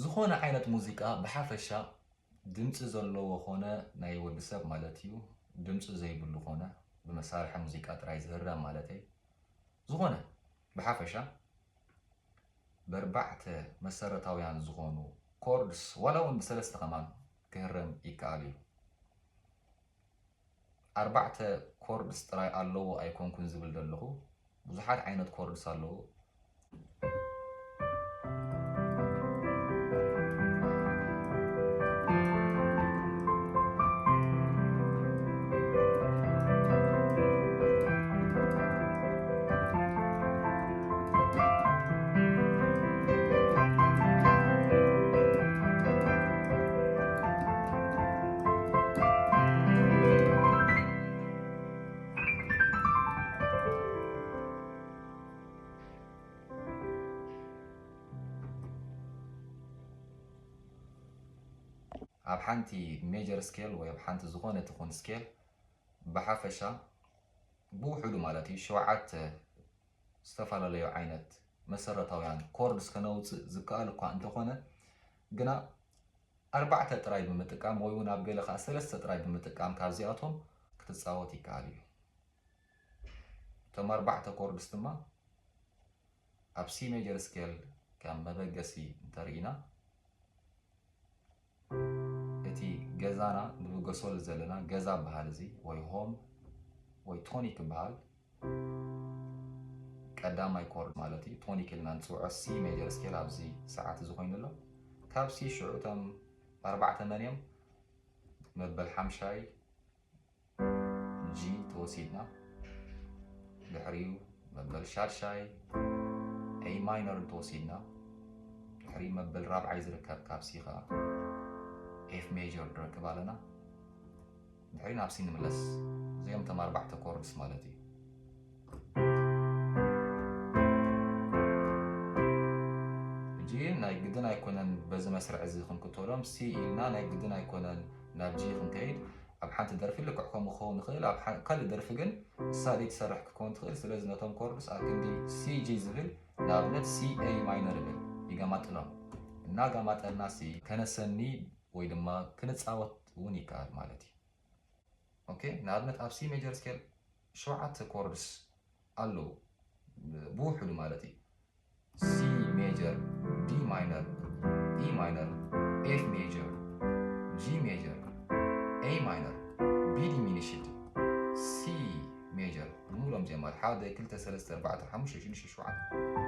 ዝኾነ ዓይነት ሙዚቃ ብሓፈሻ ድምፂ ዘለዎ ኾነ ናይ ወዲ ሰብ ማለት እዩ ድምፂ ዘይብሉ ኾነ ብመሳርሒ ሙዚቃ ጥራይ ዝህረም ማለት እዩ ዝኾነ ብሓፈሻ በርባዕተ መሰረታውያን ዝኾኑ ኮርድስ ዋላ እውን ብሰለስተ ከማን ክህረም ይከኣል እዩ ኣርባዕተ ኮርድስ ጥራይ ኣለዎ ኣይኮንኩን ዝብል ዘለኹ ብዙሓት ዓይነት ኮርድስ ኣለዎ ኣብ ሓንቲ ሜጀር ስኬል ወይ ኣብ ሓንቲ ዝኾነ ትኹን ስኬል ብሓፈሻ ብውሕዱ ማለት እዩ ሸውዓተ ዝተፈላለዩ ዓይነት መሰረታውያን ኮርድስ ከነውፅእ ዝከኣል እኳ እንተኾነ ግና ኣርባዕተ ጥራይ ብምጥቃም ወይ እውን ኣብ ገለ ከዓ ሰለስተ ጥራይ ብምጥቃም ካብዚኣቶም ክትፃወት ይከኣል እዩ እቶም ኣርባዕተ ኮርድስ ድማ ኣብ ሲ ሜጀር ስኬል ከም መበገሲ እንተርኢና እቲ ገዛና ንብገሶል ዘለና ገዛ በሃል እዚ ወይ ሆም ወይ ቶኒክ በሃል ቀዳማይ ኮርድ ማለት እዩ ቶኒክ ኢልና ንፅውዖ ሲ ሜጀር ስኬል ኣብዚ ሰዓት እዚ ኮይኑ ኣሎ ካብ ሲ ሽዑ እቶም ኣርባዕተ መንዮም መበል ሓምሻይ ጂ ተወሲድና ድሕሪኡ መበል ሻድሻይ ኤይ ማይነር ተወሲድና ድሕሪ መበል ራብዓይ ዝርከብ ካብ ሲ ከዓ ኤፍ ሜጀር ንረክብ ኣለና ድሕሪ ናብ ሲ ንምለስ እዚኦም እቶም ኣርባዕተ ኮርድስ ማለት እዩ እጂ ናይ ግድን ኣይኮነን በዚ መስርዕ እዚ ክንክተሎም ሲ ኢልና ናይ ግድን ኣይኮነን ናብ ጂ ክንከይድ ኣብ ሓንቲ ደርፊ ልክዕ ከምኡ ክኸውን ይኽእል ኣብ ካልእ ደርፊ ግን ሳሌት ትሰርሕ ክኸውን ትኽእል ስለዚ ነቶም ኮርድስ ኣብ ክንዲ ሲ ጂ ዝብል ንኣብነት ሲ ኤይ ማይነር ይብል ይገማጥሎም እናጋማጠልና ሲ ከነሰኒ ወይ ድማ ክንፃወት እውን ይከኣል ማለት እዩ ኦኬ ንኣብነት ኣብ ሲ ሜጀር ስኬል ሸውዓተ ኮርድስ ኣለዉ ብውሕዱ ማለት እዩ ሲ ሜጀር ዲ ማይነር ኢ ማይነር ኤፍ ሜጀር ጂ ሜጀር ኤይ ማይነር ቢ ዲሚኒሽድ ሲ ሜጀር ብሙሎም እዚኦም ማለት 1 2 3 4 5 6 7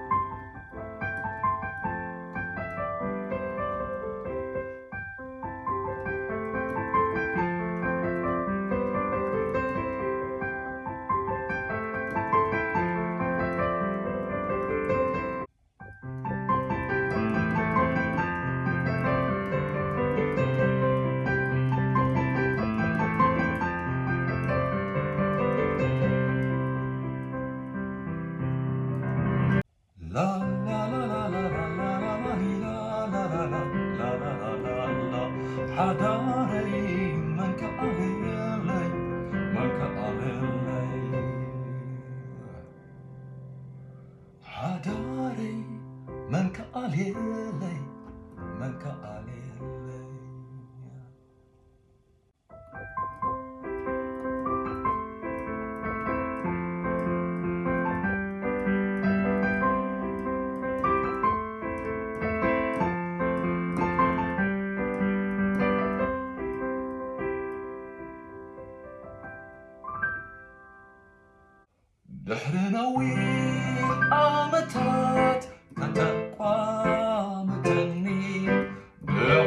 ድሕሪ ነዊሕ ዓመታት ከተቋምተኒ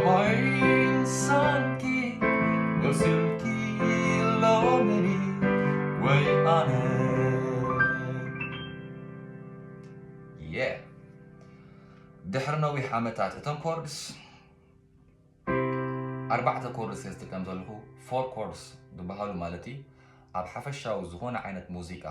ብዓይን ሳንኪ ወስልኪ ሎምኒ ወይ ኣነ ድሕሪ ነዊሕ ዓመታት እቶም ኮርድስ ኣርባዕተ ኮርድስ ዝጥቀም ዘለኹ ፎር ኮርድስ ዝበሃሉ ማለት እዩ ኣብ ሓፈሻዊ ዝኾነ ዓይነት ሙዚቃ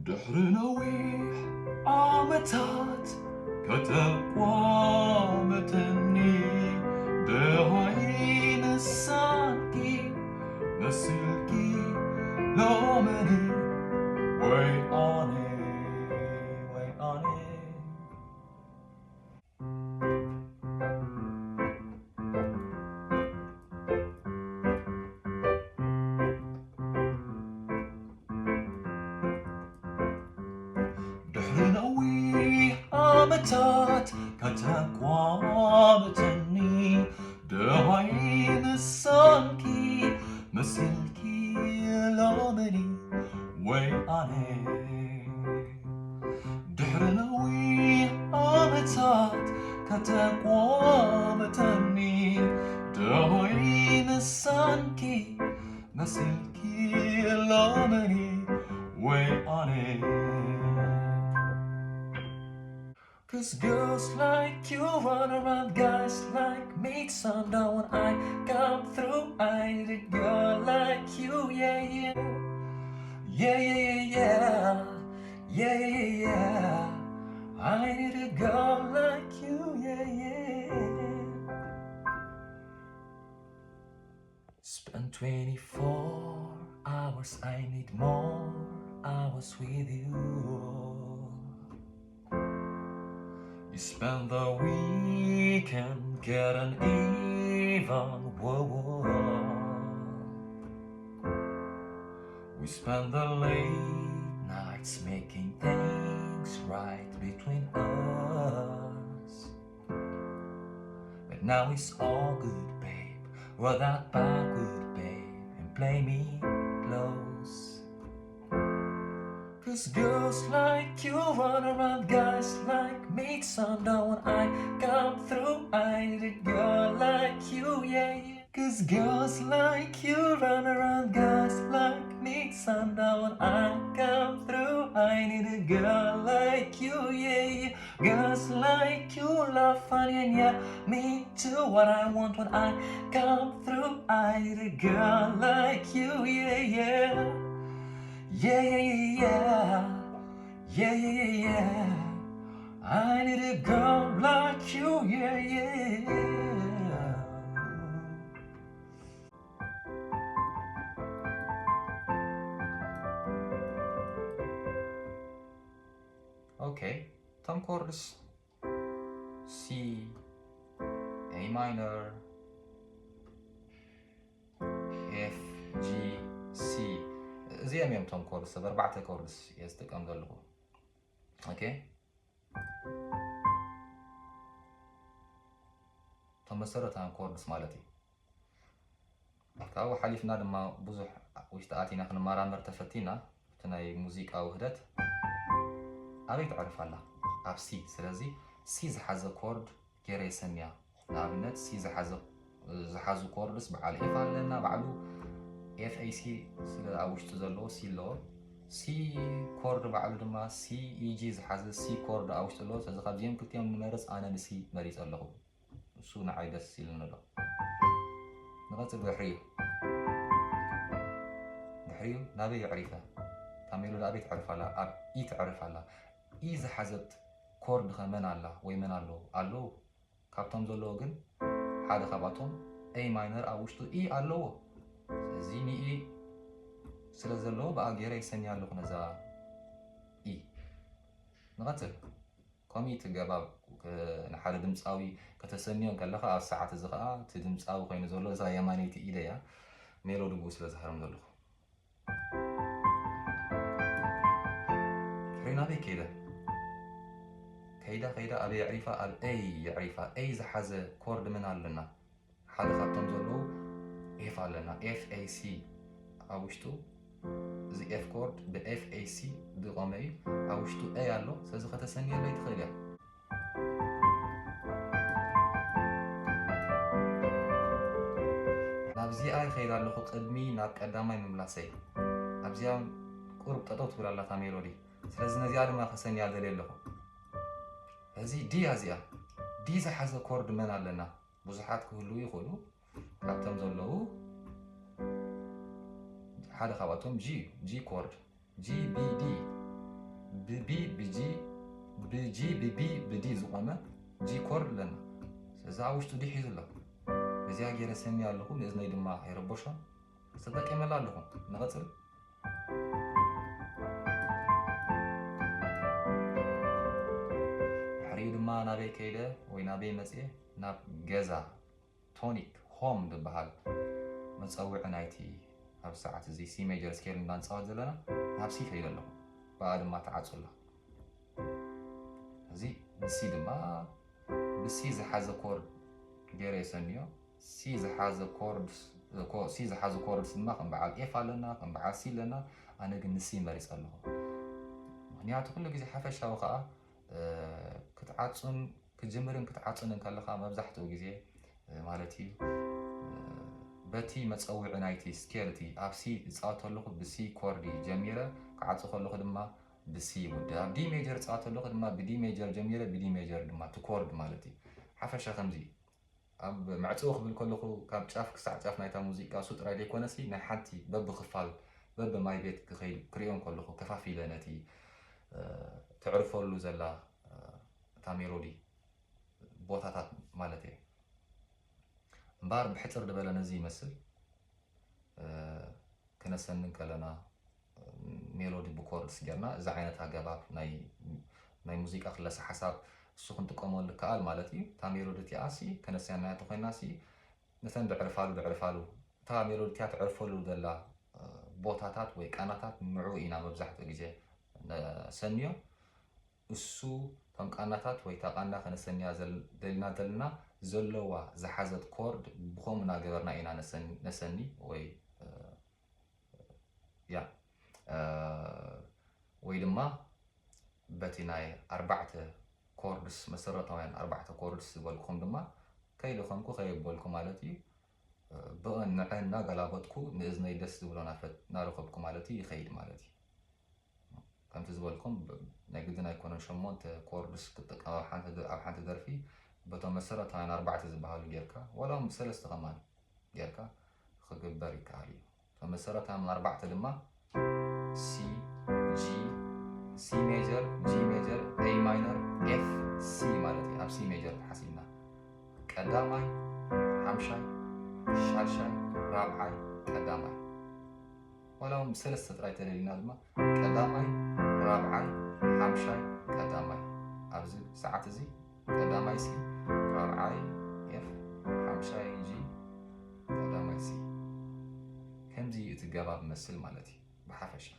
ድሕሪ ነዊሕ ዓመታት ዓመታት ከተቋመተኒ ደሃይ ንሳንኪ መስልኪ ሎመኒ ወይ ኣነ ወይ ኣነ ድሕሪ ነዊሕ ዓመታት ከተቋመተኒ ደሃይ ንሳንኪ መስልኪ ሎመኒ ወይ ኣነ ድሕሪ ነዊሕ ዓመታት ከተቋመተኒ ደሃይ ንሳንኪ መስልኪ ሎመኒ ወይ ኣነ Cause girls like you run around, guys like me somehow when I come through, I need a girl like you, yeah, yeah. Yeah, yeah, yeah, yeah, yeah, yeah, yeah. I need a girl like you, yeah, yeah. Spend 24 hours, I need more hours with you. You spend the weekend getting even, whoa. We spend the late nights making things right between us. But now it's all good, babe. Roll that backward, babe, and play me close. Cause girls like you run around, guys like me somehow when I come through, I need a girl like you, yeah, yeah. Cause girls like you run around, guys like me somehow when I come through, I need a girl like you, yeah, yeah. Girls like you love fun and yeah, me too. What I want when I come through, I need a girl like you, yeah, yeah. Yeah, yeah, yeah, yeah, yeah, yeah, yeah. I need a girl like you, yeah, yeah. Okay, tom chords C, A minor, F, G, C. እዚኦም እዮም ቶም ኮርድስ ኣርባዕተ ኮርድስ እየ ዝጥቀም ዘለኹ ኦኬ ቶም መሰረታውያን ኮርድስ ማለት እዩ ካብኡ ሓሊፍና ድማ ብዙሕ ውሽጢ ኣቲና ክንመራመር ተፈቲና እቲ ናይ ሙዚቃ ውህደት ኣበይ ትዕርፍ ኣላ ኣብ ሲ ስለዚ ሲ ዝሓዘ ኮርድ ገይረ የሰንያ ንኣብነት ሲ ዝሓዙ ኮርድስ በዓል ኤፍ ኣለና ባዕሉ ኤፍ ኤ ሲ ስለ ኣብ ውሽጡ ዘለዎ ሲ ኣለዎ ሲ ኮርድ ባዕሉ ድማ ሲ ኢጂ ዝሓዘ ሲ ኮርድ ኣብ ውሽጡ ኣለዎ ስለዚ ካብዚኦም ክልቲኦም ንመርፅ ኣነ ንሲ መሪፅ ኣለኹ እሱ ንዓይ ደስ ኢሉኒ ኣሎ ንቐፅል ድሕሪኡ ናበይ የዕሪፈ እታ ሜሎዲ ኣበይ ትዕርፍ ኣላ ኣብ ኢ ትዕርፍ ኣላ ኢ ዝሓዘት ኮርድ ኸ መን ኣላ ወይ መን ኣለዎ ኣለዉ ካብቶም ዘለዎ ግን ሓደ ካብኣቶም ኤ ማይነር ኣብ ውሽጡ ኢ ኣለዎ ስለዚ ንኢ ስለ ዘለዎ ብኣ ገይረ ይሰንያ ኣለኹ ነዛ ኢ ንቐፅል ከምኡ ትገባ ንሓደ ድምፃዊ ከተሰንዮ ከለኻ ኣብ ሰዓት እዚ ከዓ እቲ ድምፃዊ ኮይኑ ዘሎ እዛ የማነይቲ ኢደ እያ ሜሎዲ ብኡ ስለ ዝሃርም ዘለኹ ናበይ ከይዳ ኣበይ የዕሪፋ ኣብ ኤይ የዕሪፋ ኤይ ዝሓዘ ኮርድ ምን ኣለና ሓደ ካብቶም ዘለዉ ኤፍ ኣለና ኤፍ ኤ ሲ ኣብ ውሽጡ እዚ ኤፍ ኮርድ ብኤፍ ኤ ሲ ዝቆመ እዩ ኣብ ውሽጡ ኤ ኣሎ ስለዚ ከተሰንየለ ይትኽእል እያ ናብዚኣ ይኸይድ ኣለኹ ቅድሚ ናብ ቀዳማይ ምምላሰይ ኣብዚኣ ቁርብ ጠጠው ትብል ኣላ እታ ሜሎዲ ስለዚ ነዚኣ ድማ ከሰንያ ደልየ ኣለኹ እዚ ዲ እዚኣ ዲ ዝሓዘ ኮርድ መን ኣለና ብዙሓት ክህልው ይኽእሉ ካብቶም ዘለዉ ሓደ ካብኣቶም ጂ ኮርድ ጂ ቢ ዲ ብቢ ብጂ بجي ببي بدي زقامة جي كورد لنا سزاوشتو دي حيز الله بزيها غير سني علىكم لإذن يدما يربوشا صدق يملا لكم نغسل حريد ما نابي كيدا وينابي مسئ ناب جزا تونيك هوم دبهال متصوع نايتي هاب ساعات زي سي ميجر سكيل نانصاوت زلنا هاب سي كيدا لكم بعد ما تعاصوا الله زي سي دما بسي زحاز كورد غير يسنيو سي زحاز كورد سي زحاز كورد ما كان بعد اف لنا كان بعد سي لنا انا كن سي مريص الله معناته كل غزي حفشاو خا كتعاصن كجمرن كتعاصن كلخا مبزحتو غزي مالتي بتي متصوع نايتي سكيلتي افسي صاتو لكو بسي كوردي جميره كعاصو خلو دما بسي ودا دي ميجر صاتو لكو دما بدي ميجر جميره بدي ميجر دما تكورد مالتي حفشا خمزي اب معصوخ بالكلخو كاب صافك ساعه صاف نايتا موزيكا صوت راديو كونسي نا حنتي بب خفال بب ماي بيت كخيل كريون كلخو كفافي لنتي تعرفوا له زلا تاميرودي بوتاتات مالتي مبار بحتر دبل نزي مسل كنا سنن كلنا ميلودي بكوردس جرنا اذا عينتها جباب ناي موزيكا خلص حساب السخن تقومون لكال مالتي تاميرودي تياسي كنا سنن تخيناسي مثلا بعرفالو تاميرودي تعرفوا له زلا بوتاتات ወይ ቃናታት ምዑ ኢና መብዛሕትኡ ግዜ ሰንዮ እሱ ከም ቃናታት ወይ ታቃና ከነሰንያ ዘለና ዘለና ዘለዋ ዝሓዘት ኮርድ ብኸምና ገበርና ኢና ነሰኒ ወይ ያ ወይ ድማ በቲ ናይ ኣርባዕተ ኮርድስ መሰረታውያን ኣርባዕተ ኮርድስ ዝበልኩም ድማ ከይልኹምኩ ከይበልኩ ማለት እዩ بأن غلابتكو نزنا يدس زبلنا فت نارخبكو مالتي يخيد مالتي كم تزبلكم نقدنا يكون شمونت كوردس كتقا حانت درفي بتو مسرت هاي 4 زبالو جيركا ولا مسلسل كمان جيركا خجبري كالي فمسرت هاي من 4 لما سي جي سي ميجر جي ميجر اي ماينر اف سي مالتي اب سي ميجر حسينا قداماي حمشاي شاشاي رابعاي قداماي ولو مسلسل رايت لينا دما قداماي رابعاي حمشاي قداماي ابز ساعات زي قداماي سي رابعاي اف حمشاي جي قداماي سي كم زي تجابا بمثل مالتي بحفشه